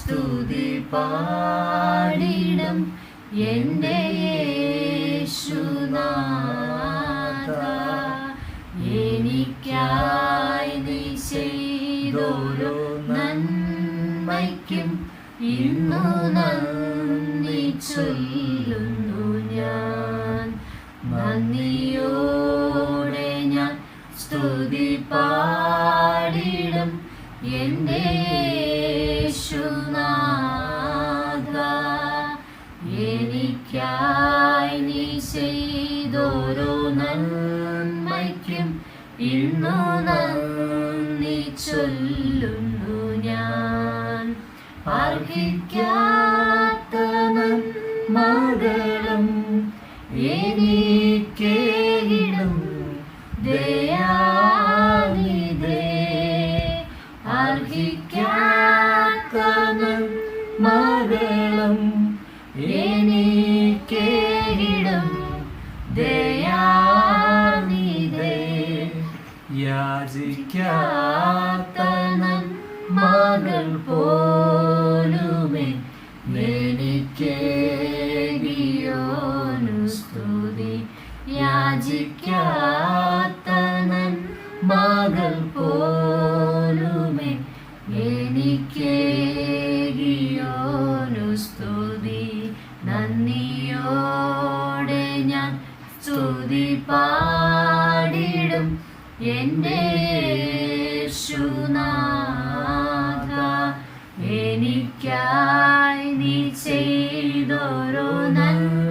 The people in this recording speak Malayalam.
സ്തുതി പാടിടും എൻ്റെ യേശുനാഥ. എനിക്കായി നീ ചെയ്തോരോ നന്മയ്ക്കും ഇന്നു നന്ദി ചൊല്ലുന്നു ഞാൻ. നന്ദിയോടെ ഞാൻ സ്തുതി പാടിടും എൻ്റെ യേശുനാഥ. എനിക്കായി നീ ചെയ്തോരോ നന്മയ്ക്കും ഇന്നു നന്ദി ചൊല്ലുന്നു ഞാൻ. അർഹിക്കാത്ത നന്മകളും എനിക്കേകിടും ദയാനിധേ. അർഹിക്കാത്ത നന്മകളും എനിക്കേകിടും ദയാനിധേ. യാചിക്കാത്ത നന്മകൾ പോലുമേ എനിക്കേകിയോനു സ്തുതി. യാചിക്കാത്ത നന്മകൾ പോലുമേ എനിക്കേകിയോനു സ്തുതി. നന്ദിയോടെ ഞാൻ സ്തുതി പാടിടും എൻ്റെ യേശുനാഥ. എനിക്കായി നീ ചെയ്തോരോ നന്മ